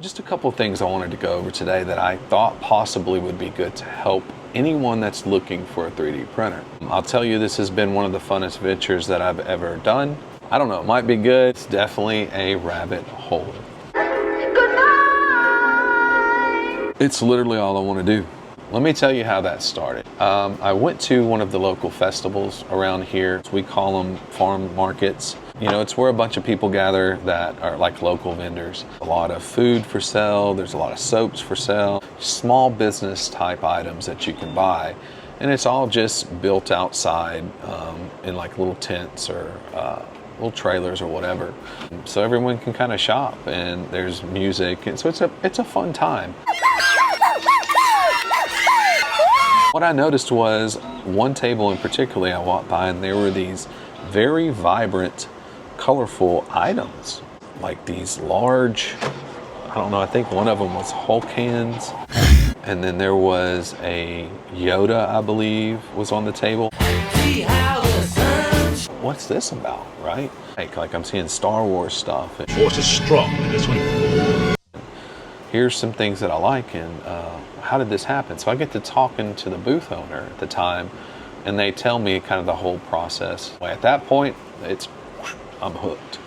Just a couple things I wanted to go over today that I thought possibly would be good to help anyone that's looking for a 3D printer. I'll tell you, this has been one of the funnest ventures that I've ever done. I don't know, it might be good. It's definitely a rabbit hole. Good night. It's literally all I want to do. Let me tell you how that started. I went to one of the local festivals around here. We call them farm markets. You know, it's where a bunch of people gather that are like local vendors. A lot of food for sale, there's a lot of soaps for sale, small business type items that you can buy. And it's all just built outside in like little tents or little trailers or whatever. So everyone can kind of shop, and there's music, and so it's a fun time. What I noticed was one table in particular I walked by, and there were these very vibrant, colorful items, like these large, I don't know, I think one of them was Hulk hands, and then there was a Yoda, I believe, was on the table. What's this about, right? Like I'm seeing Star Wars stuff. Force is strong in this one. Here's some things that I like, and how did this happen? So I get to talking to the booth owner at the time, and they tell me kind of the whole process. At that point, I'm hooked,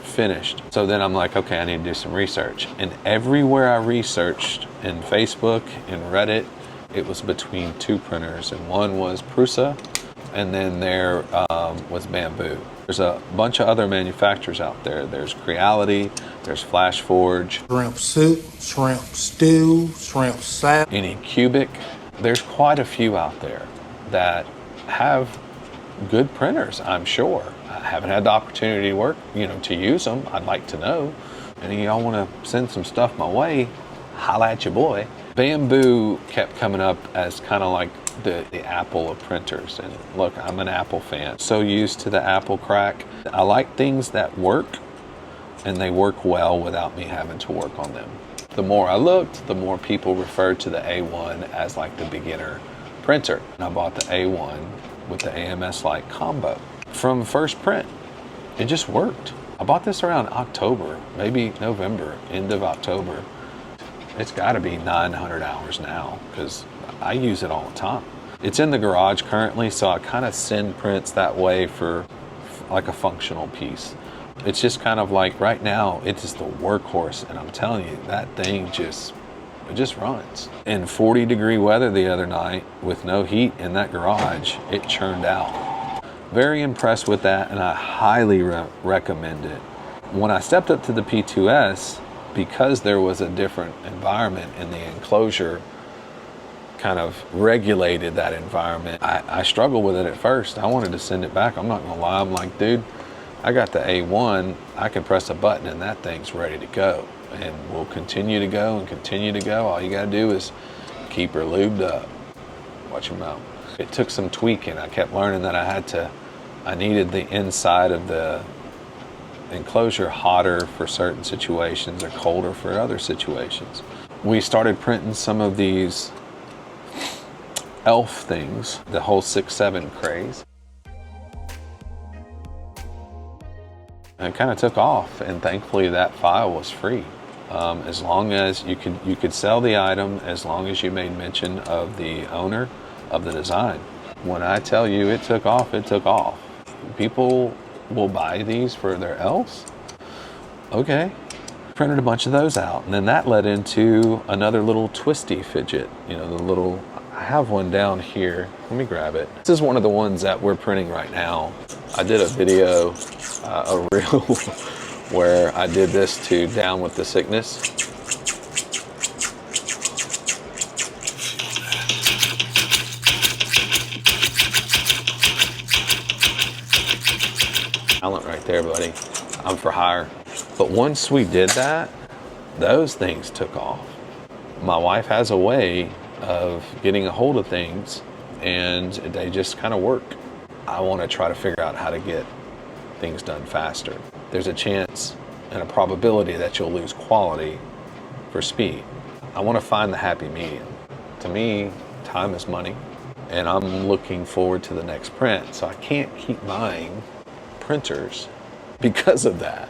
finished. So then I'm like, okay, I need to do some research. And everywhere I researched, in Facebook, in Reddit, it was between two printers, and one was Prusa, and then there was Bambu. There's a bunch of other manufacturers out there. There's Creality, there's FlashForge, shrimp soup, shrimp stew, shrimp salad, Anycubic. There's quite a few out there that have good printers, I'm sure. I haven't had the opportunity to work, to use them. I'd like to know. Any of y'all want to send some stuff my way, holla at your boy. Bambu kept coming up as kind of like the Apple of printers. And look, I'm an Apple fan. So used to the Apple crack. I like things that work, and they work well without me having to work on them. The more I looked, the more people referred to the A1 as like the beginner printer. And I bought the A1 with the AMS Lite combo. From first print, it just worked. I bought this around October, maybe November, end of October. It's gotta be 900 hours now, because I use it all the time. It's in the garage currently, so I kind of send prints that way for like a functional piece. It's just kind of like right now, it is the workhorse, and I'm telling you, that thing it just runs. In 40-degree weather the other night with no heat in that garage, it churned out. Very impressed with that, and I highly recommend it. When I stepped up to the P2S, because there was a different environment in the enclosure, kind of regulated that environment. I struggled with it at first. I wanted to send it back. I'm not gonna lie. I'm like, dude, I got the A1. I can press a button and that thing's ready to go. And we'll continue to go and continue to go. All you gotta do is keep her lubed up. Watch your mouth. It took some tweaking. I kept learning that I needed the inside of the enclosure hotter for certain situations or colder for other situations. We started printing some of these elf things, the whole 6-7 craze. And it kind of took off, and thankfully that file was free. As long as you could sell the item, as long as you made mention of the owner of the design. When I tell you it took off, it took off. People will buy these for their elves. Okay. Printed a bunch of those out, and then that led into another little twisty fidget. I have one down here. Let me grab it. This is one of the ones that we're printing right now. I did a video, a reel, where I did this to Down with the Sickness. Talent right there, buddy. I'm for hire. But once we did that, those things took off. My wife has a way of getting a hold of things, and they just kind of work. I want to try to figure out how to get things done faster. There's a chance and a probability that you'll lose quality for speed. I want to find the happy medium. To me, time is money, and I'm looking forward to the next print, so I can't keep buying printers because of that.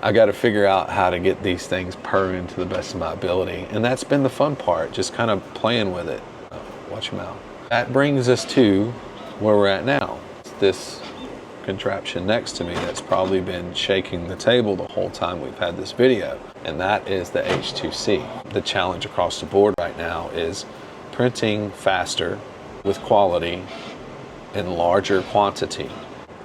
I got to figure out how to get these things purring to the best of my ability. And that's been the fun part, just kind of playing with it. Watch your mouth. That brings us to where we're at now. This contraption next to me that's probably been shaking the table the whole time we've had this video, and that is the H2C. The challenge across the board right now is printing faster with quality in larger quantity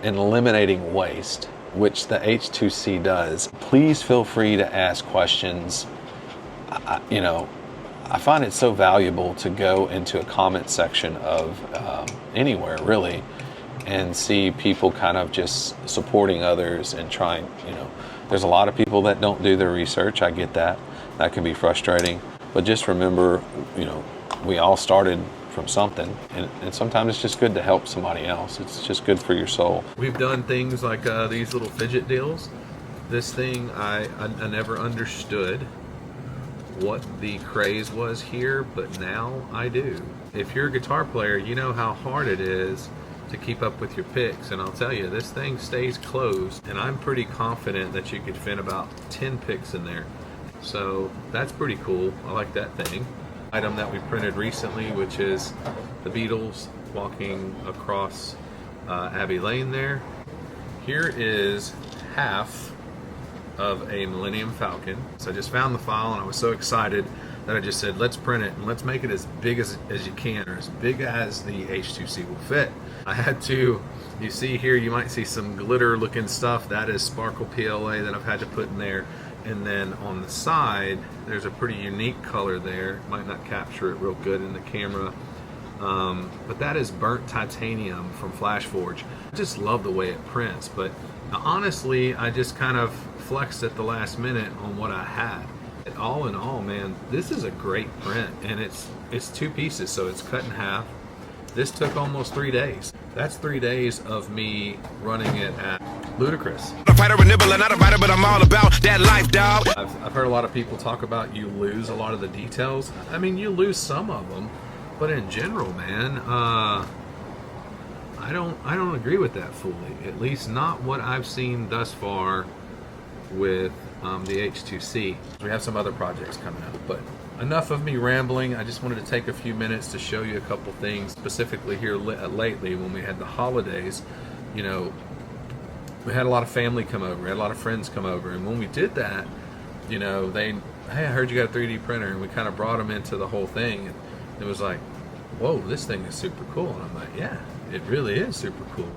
and eliminating waste, which the H2C does. Please feel free to ask questions. I find it so valuable to go into a comment section of anywhere really and see people kind of just supporting others and trying, there's a lot of people that don't do their research. I get that. That can be frustrating. But just remember, we all started from something, and sometimes it's just good to help somebody else. It's just good for your soul. We've done things like these little fidget deals. This thing, I never understood what the craze was here, but now I do. If you're a guitar player, you know how hard it is to keep up with your picks, and I'll tell you, this thing stays closed, and I'm pretty confident that you could fit about 10 picks in there. So that's pretty cool. I like that thing. Item that we printed recently, which is the Beatles walking across Abbey Lane there. Here is half of a Millennium Falcon. So I just found the file and I was so excited that I just said, let's print it and let's make it as big as you can, or as big as the H2C will fit. I had to, you see here, you might see some glitter looking stuff. That is Sparkle PLA that I've had to put in there. And then on the side, there's a pretty unique color there. Might not capture it real good in the camera. But that is burnt titanium from FlashForge. I just love the way it prints, but honestly, I just kind of flexed at the last minute on what I had. All in all, man, this is a great print, and it's 2 pieces, so it's cut in half. This took almost 3 days. That's 3 days of me running it at ludicrous. A fighter, a nibbler, not a fighter, but I'm all about that life, dog. I've heard a lot of people talk about you lose a lot of the details. I mean, you lose some of them, but in general, man, I don't agree with that fully. At least not what I've seen thus far with the H2C. We have some other projects coming up, but enough of me rambling. I just wanted to take a few minutes to show you a couple things, specifically here lately when we had the holidays. We had a lot of family come over, we had a lot of friends come over, and when we did that, hey, I heard you got a 3D printer, and we kind of brought them into the whole thing, and it was like, whoa, this thing is super cool. And I'm like, yeah, it really is super cool.